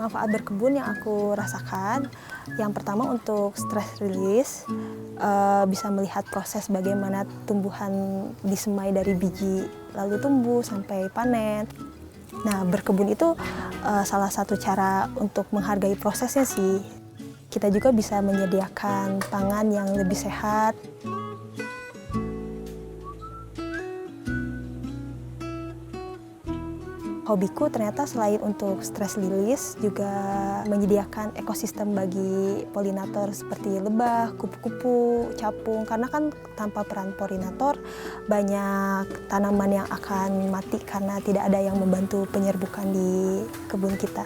Manfaat berkebun yang aku rasakan, yang pertama untuk stress release, bisa melihat proses bagaimana tumbuhan disemai dari biji, lalu tumbuh sampai panen. Nah, berkebun itu salah satu cara untuk menghargai prosesnya sih. Kita juga bisa menyediakan pangan yang lebih sehat. Hobiku ternyata selain untuk stress release juga menyediakan ekosistem bagi polinator seperti lebah, kupu-kupu, capung. Karena kan tanpa peran polinator banyak tanaman yang akan mati karena tidak ada yang membantu penyerbukan di kebun kita.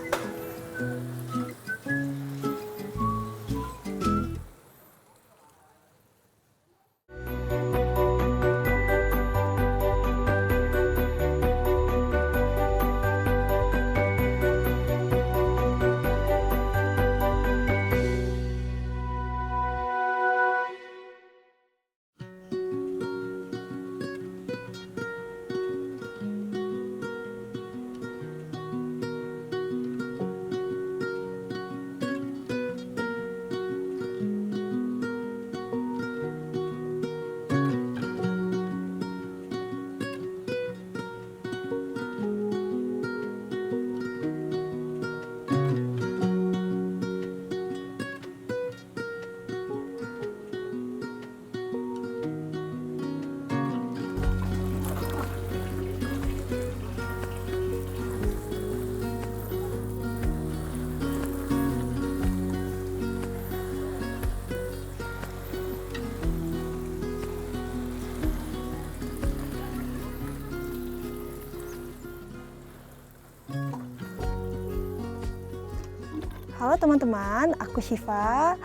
Halo teman-teman, aku Syifa.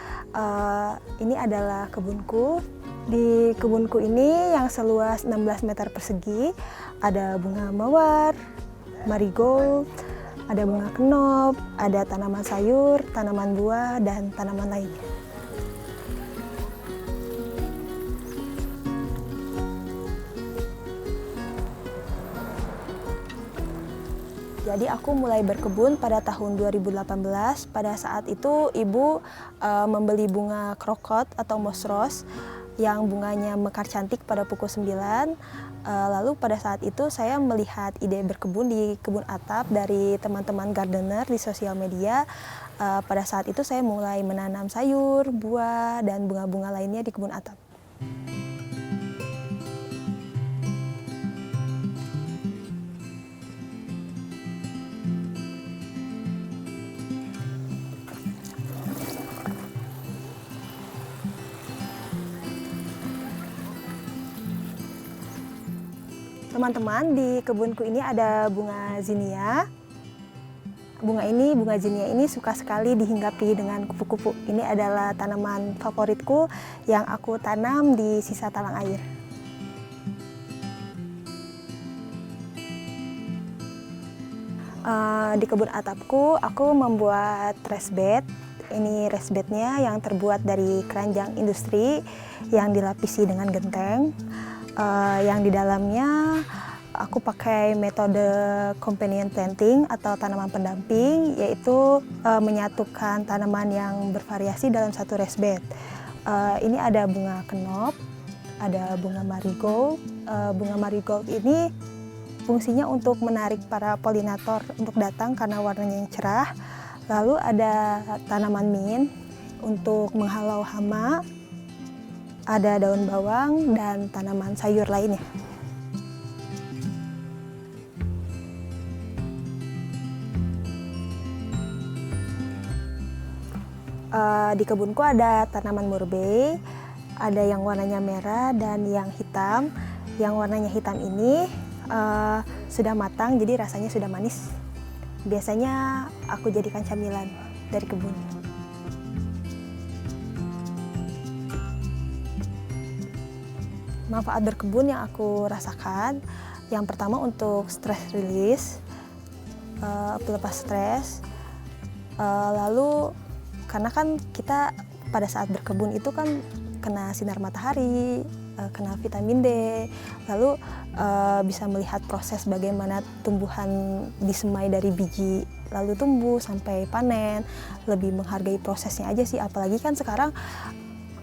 Ini adalah kebunku. Di kebunku ini yang seluas 16 meter persegi, ada bunga mawar, marigold, ada bunga kenop, ada tanaman sayur, tanaman buah, dan tanaman lainnya. Jadi aku mulai berkebun pada tahun 2018. Pada saat itu ibu membeli bunga krokot atau moss rose yang bunganya mekar cantik pada pukul 9. Lalu pada saat itu saya melihat ide berkebun di kebun atap dari teman-teman gardener di sosial media. Pada saat itu saya mulai menanam sayur, buah, dan bunga-bunga lainnya di kebun atap. Teman-teman, di kebunku ini ada bunga zinnia. Bunga zinnia ini suka sekali dihinggapi dengan kupu-kupu. Ini adalah tanaman favoritku yang aku tanam di sisa talang air. Di kebun atapku, aku membuat raised bed. Ini raised bednya yang terbuat dari keranjang industri yang dilapisi dengan genteng. Yang di dalamnya aku pakai metode companion planting atau tanaman pendamping, yaitu menyatukan tanaman yang bervariasi dalam satu raised bed. Ini ada bunga kenop, ada bunga marigold. Bunga marigold ini fungsinya untuk menarik para polinator untuk datang karena warnanya yang cerah. Lalu ada tanaman mint untuk menghalau hama. Ada daun bawang dan tanaman sayur lainnya. Di kebunku ada tanaman murbei, ada yang warnanya merah dan yang hitam. Yang warnanya hitam ini sudah matang, jadi rasanya sudah manis. Biasanya aku jadikan camilan dari kebun. Manfaat berkebun yang aku rasakan, yang pertama untuk stress release, pelepas stres. Lalu karena kan kita pada saat berkebun itu kan kena sinar matahari, kena vitamin D, lalu bisa melihat proses bagaimana tumbuhan disemai dari biji, lalu tumbuh sampai panen, lebih menghargai prosesnya aja sih. Apalagi kan sekarang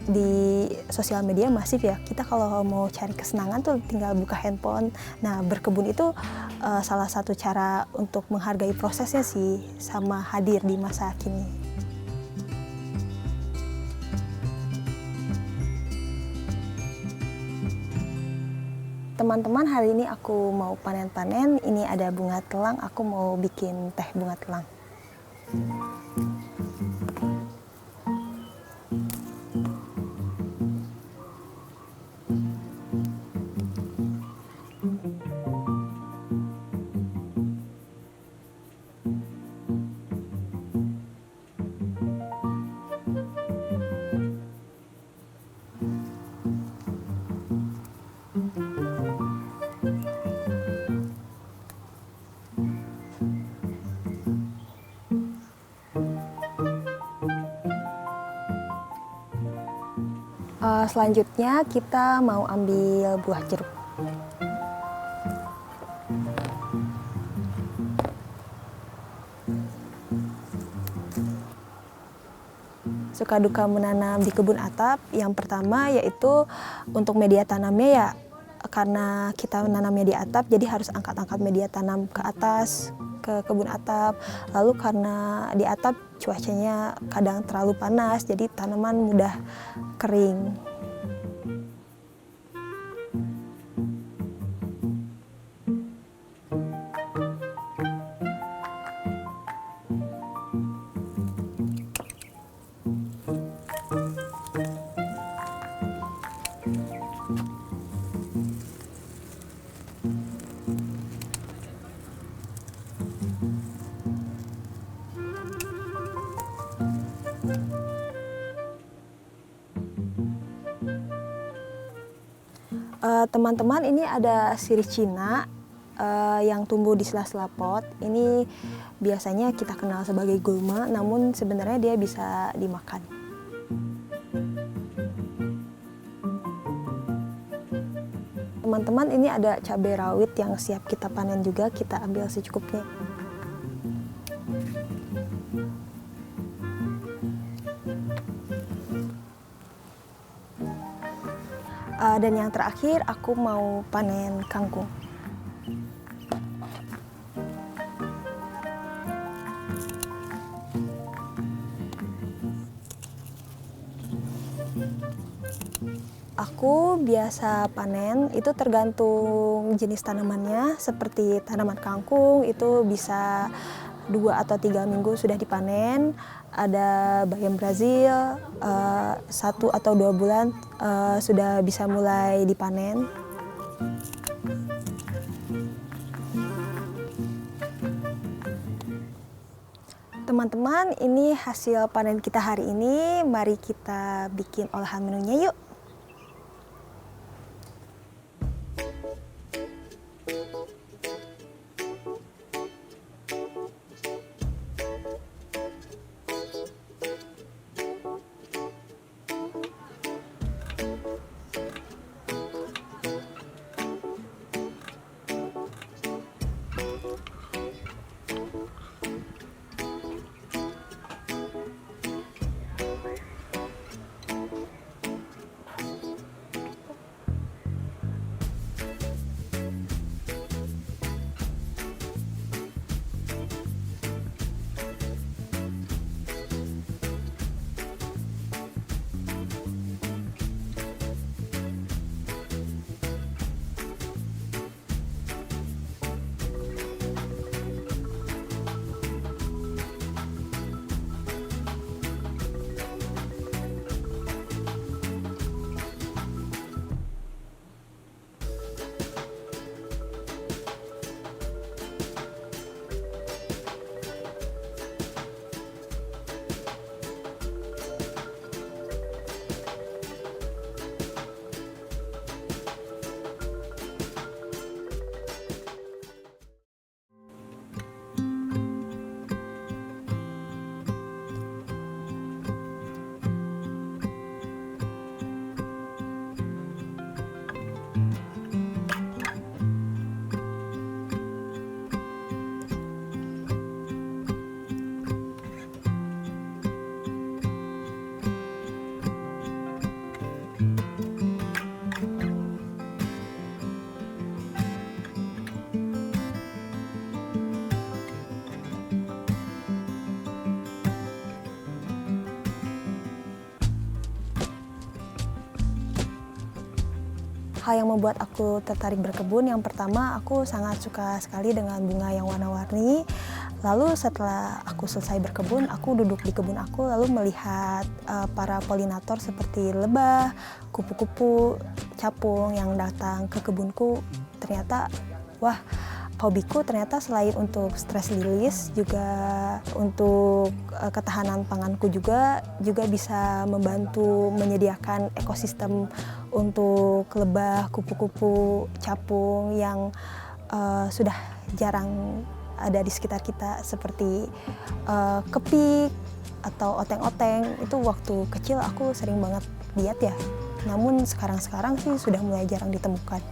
di sosial media masif ya, kita kalau mau cari kesenangan tuh tinggal buka handphone. Nah, berkebun itu salah satu cara untuk menghargai prosesnya sih, sama hadir di masa kini. Teman-teman, hari ini aku mau panen-panen. Ini ada bunga telang, aku mau bikin teh bunga telang. Selanjutnya kita mau ambil buah jeruk. Suka duka menanam di kebun atap, yang pertama yaitu untuk media tanamnya ya, karena kita menanamnya di atap jadi harus angkat-angkat media tanam ke atas, ke kebun atap. Lalu karena di atap cuacanya kadang terlalu panas, jadi tanaman mudah kering. Teman-teman, ini ada sirih Cina yang tumbuh di sela-sela pot. Ini biasanya kita kenal sebagai gulma, namun sebenarnya dia bisa dimakan. Teman-teman, ini ada cabai rawit yang siap kita panen juga, kita ambil secukupnya. Dan yang terakhir, aku mau panen kangkung. Aku biasa panen, itu tergantung jenis tanamannya. Seperti tanaman kangkung, itu bisa 2 atau 3 minggu sudah dipanen. Ada bayam Brazil, 1 atau 2 bulan sudah bisa mulai dipanen. Teman-teman, ini hasil panen kita hari ini. Mari kita bikin olahan menunya yuk. Hal yang membuat aku tertarik berkebun, yang pertama aku sangat suka sekali dengan bunga yang warna-warni. Lalu setelah aku selesai berkebun, aku duduk di kebun aku lalu melihat para polinator seperti lebah, kupu-kupu, capung yang datang ke kebunku. Ternyata, wah, hobiku ternyata selain untuk stress release, juga untuk ketahanan panganku juga bisa membantu menyediakan ekosistem untuk lebah, kupu-kupu, capung yang sudah jarang ada di sekitar kita, seperti kepik atau oteng-oteng. Itu waktu kecil aku sering banget lihat ya, namun sekarang sih sudah mulai jarang ditemukan.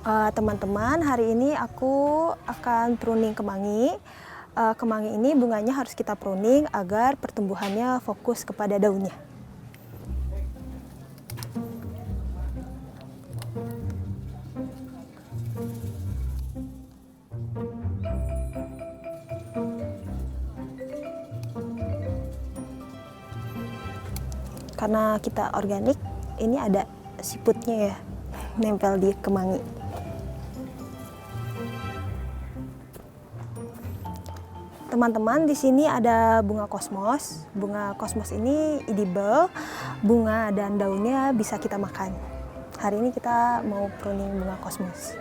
Teman-teman, hari ini aku akan pruning kemangi. Kemangi ini bunganya harus kita pruning agar pertumbuhannya fokus kepada daunnya. Karena kita organik, ini ada siputnya ya, nempel di kemangi. Teman-teman, di sini ada bunga kosmos. Bunga kosmos ini edible, bunga dan daunnya bisa kita makan. Hari ini kita mau pruning bunga kosmos.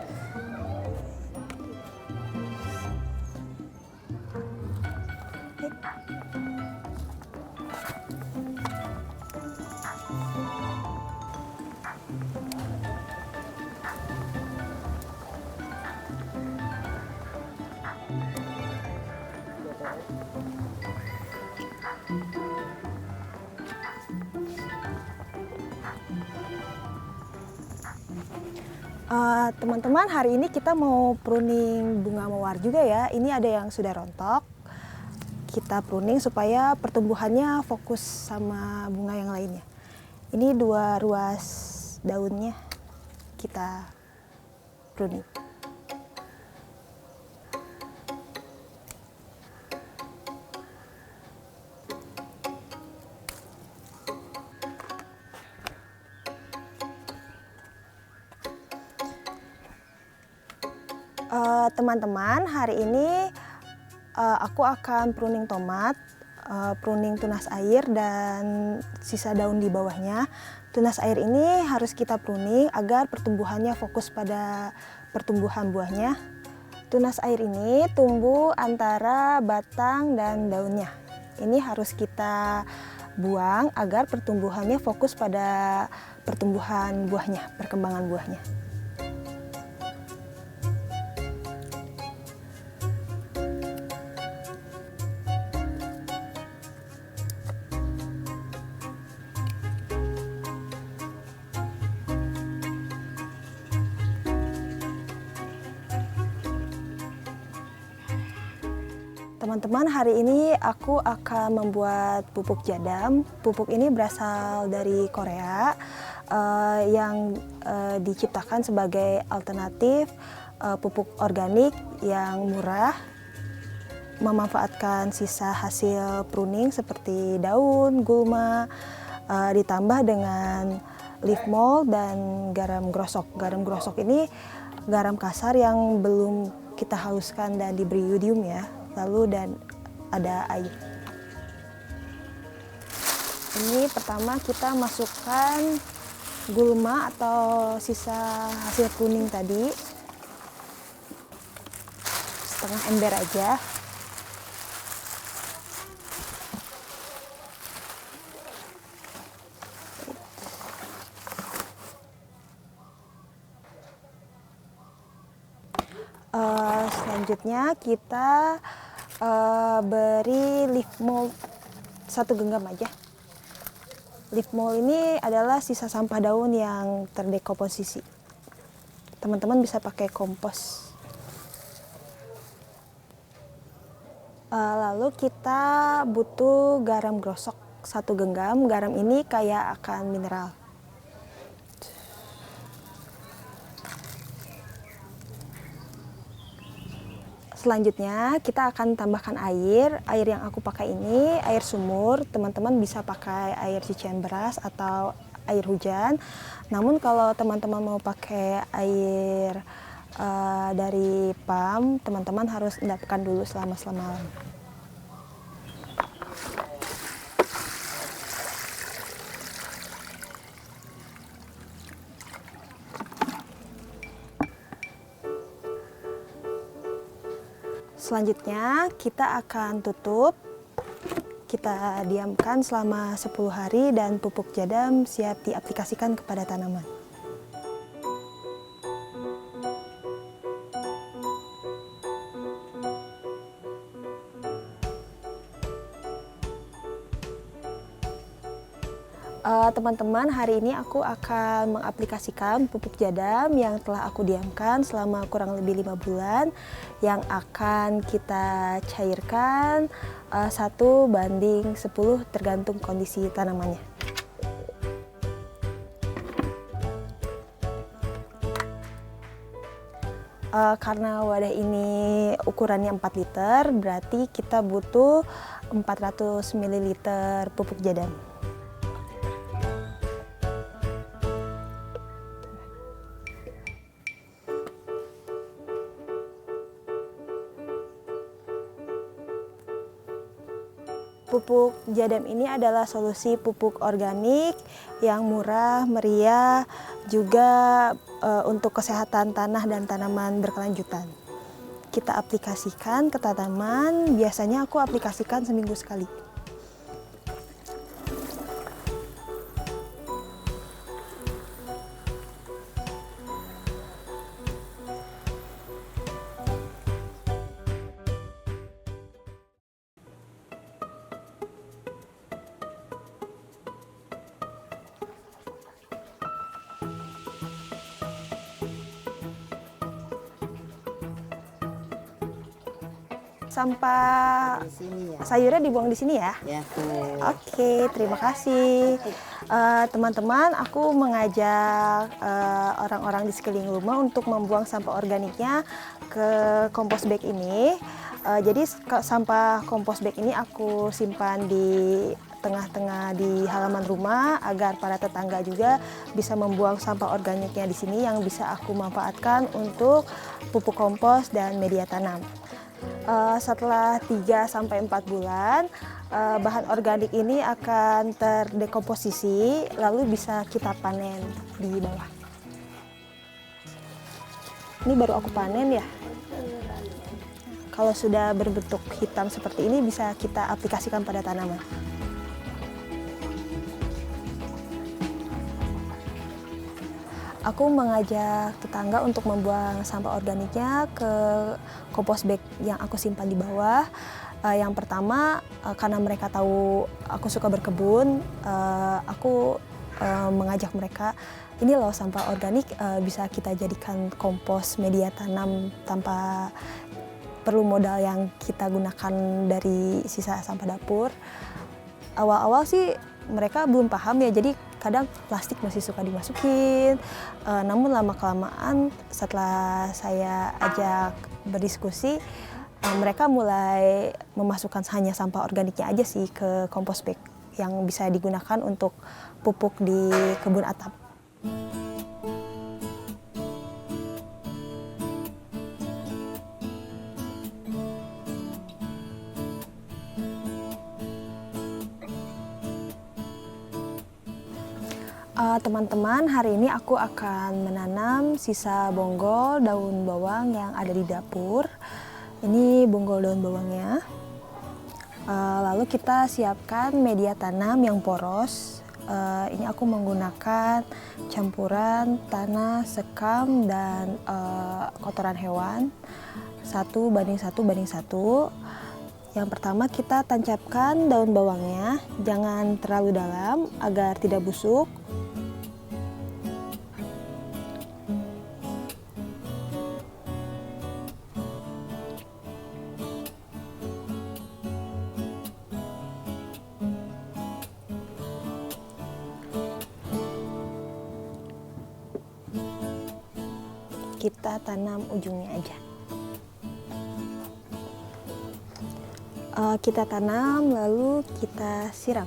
Teman-teman, hari ini kita mau pruning bunga mawar juga ya. Ini ada yang sudah rontok. Kita pruning supaya pertumbuhannya fokus sama bunga yang lainnya. Ini 2 ruas daunnya kita pruning. Teman-teman, hari ini aku akan pruning tomat, pruning tunas air dan sisa daun di bawahnya. Tunas air ini harus kita pruning agar pertumbuhannya fokus pada pertumbuhan buahnya. Tunas air ini tumbuh antara batang dan daunnya. Ini harus kita buang agar pertumbuhannya fokus pada pertumbuhan buahnya, perkembangan buahnya. Teman-teman, hari ini aku akan membuat pupuk jadam. Pupuk ini berasal dari Korea yang diciptakan sebagai alternatif pupuk organik yang murah, memanfaatkan sisa hasil pruning seperti daun, gulma, ditambah dengan leaf mold dan garam grosok. Garam grosok ini garam kasar yang belum kita haluskan dan diberi yodium ya. Lalu dan ada air. Ini pertama kita masukkan gulma atau sisa hasil pruning tadi, setengah ember aja. Selanjutnya kita beri leaf mold 1 genggam aja. Leaf mold ini adalah sisa sampah daun yang terdekomposisi. Teman-teman bisa pakai kompos. Lalu kita butuh garam grosok 1 genggam. Garam ini kaya akan mineral. Selanjutnya kita akan tambahkan air. Air yang aku pakai ini air sumur. Teman-teman bisa pakai air cucian beras atau air hujan. Namun kalau teman-teman mau pakai air dari pam, teman-teman harus endapkan dulu selama semalam. Selanjutnya kita akan tutup, kita diamkan selama 10 hari dan pupuk jadam siap diaplikasikan kepada tanaman. Teman-teman, hari ini aku akan mengaplikasikan pupuk jadam yang telah aku diamkan selama kurang lebih 5 bulan, yang akan kita cairkan 1:10 tergantung kondisi tanamannya. Karena wadah ini ukurannya 4 liter, berarti kita butuh 400 ml pupuk jadam. Pupuk jadam ini adalah solusi pupuk organik yang murah, meriah, juga untuk kesehatan tanah dan tanaman berkelanjutan. Kita aplikasikan ke tanaman, biasanya aku aplikasikan seminggu sekali. Sampah Di sini ya. sayurnya dibuang di sini ya? Ya. Oke, terima kasih. Teman-teman, aku mengajak orang-orang di sekeliling rumah untuk membuang sampah organiknya ke kompos bag ini. Jadi sampah kompos bag ini aku simpan di tengah-tengah di halaman rumah agar para tetangga juga bisa membuang sampah organiknya di sini yang bisa aku manfaatkan untuk pupuk kompos dan media tanam. Setelah 3-4 bulan, bahan organik ini akan terdekomposisi, lalu bisa kita panen di bawah. Ini baru aku panen ya. Kalau sudah berbentuk hitam seperti ini bisa kita aplikasikan pada tanaman. Aku mengajak tetangga untuk membuang sampah organiknya ke kompos bag yang aku simpan di bawah. Yang pertama, karena mereka tahu aku suka berkebun, aku mengajak mereka, ini loh sampah organik bisa kita jadikan kompos media tanam tanpa perlu modal yang kita gunakan dari sisa sampah dapur. Awal-awal sih mereka belum paham ya, jadi kadang plastik masih suka dimasukin. Namun lama-kelamaan setelah saya ajak berdiskusi, mereka mulai memasukkan hanya sampah organiknya aja sih ke kompos bag yang bisa digunakan untuk pupuk di kebun atap. Teman-teman, hari ini aku akan menanam sisa bonggol daun bawang yang ada di dapur. Ini bonggol daun bawangnya. Lalu kita siapkan media tanam yang poros. Ini aku menggunakan campuran tanah, sekam, dan kotoran hewan 1:1:1. Yang pertama kita tancapkan daun bawangnya, jangan terlalu dalam agar tidak busuk. kita tanam ujungnya aja. Kita tanam lalu kita siram.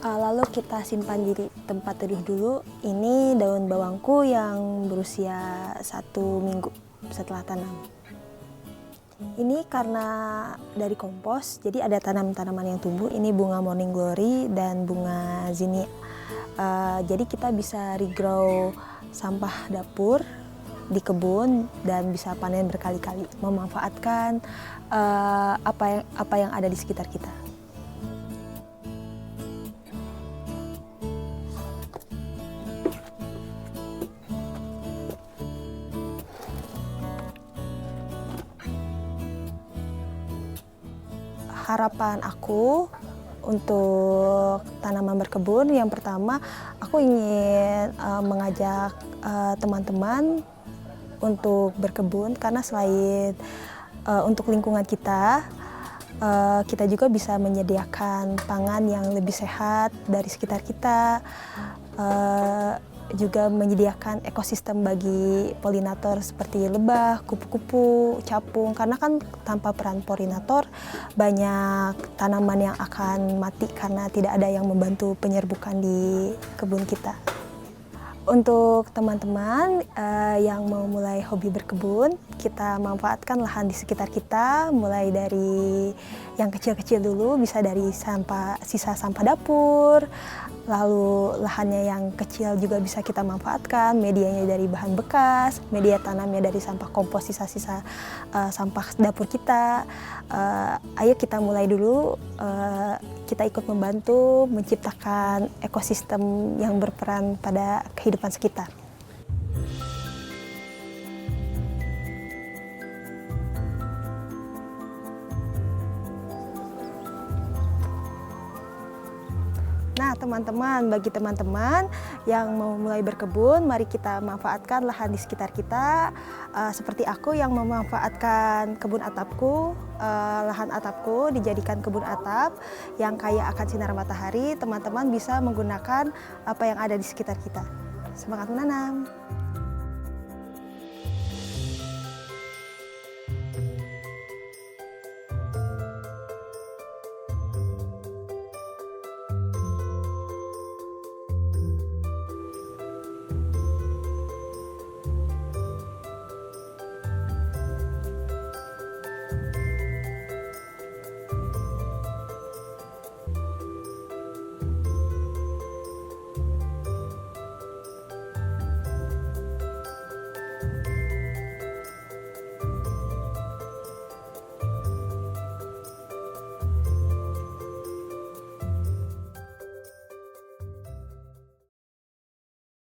Lalu kita simpan di tempat teduh dulu. Ini daun bawangku yang berusia 1 minggu setelah tanam. Ini karena dari kompos, jadi ada tanaman-tanaman yang tumbuh. Ini bunga morning glory dan bunga zinnia. Jadi kita bisa regrow sampah dapur di kebun dan bisa panen berkali-kali, memanfaatkan apa yang ada di sekitar kita. Harapan aku untuk tanaman berkebun, yang pertama aku ingin mengajak teman-teman untuk berkebun, karena selain untuk lingkungan kita, kita juga bisa menyediakan pangan yang lebih sehat dari sekitar kita, juga menyediakan ekosistem bagi polinator seperti lebah, kupu-kupu, capung, karena kan tanpa peran polinator banyak tanaman yang akan mati karena tidak ada yang membantu penyerbukan di kebun kita. Untuk teman-teman yang mau mulai hobi berkebun, kita manfaatkan lahan di sekitar kita, mulai dari yang kecil-kecil dulu, bisa dari sisa sampah dapur, lalu lahannya yang kecil juga bisa kita manfaatkan, medianya dari bahan bekas, media tanamnya dari sampah kompos, sisa-sisa sampah dapur kita. Ayo kita mulai dulu, kita ikut membantu menciptakan ekosistem yang berperan pada kehidupan sekitar. Nah teman-teman, bagi teman-teman yang mau mulai berkebun, mari kita manfaatkan lahan di sekitar kita. Seperti aku yang memanfaatkan kebun atapku, lahan atapku dijadikan kebun atap yang kaya akan sinar matahari. Teman-teman bisa menggunakan apa yang ada di sekitar kita. Semangat menanam!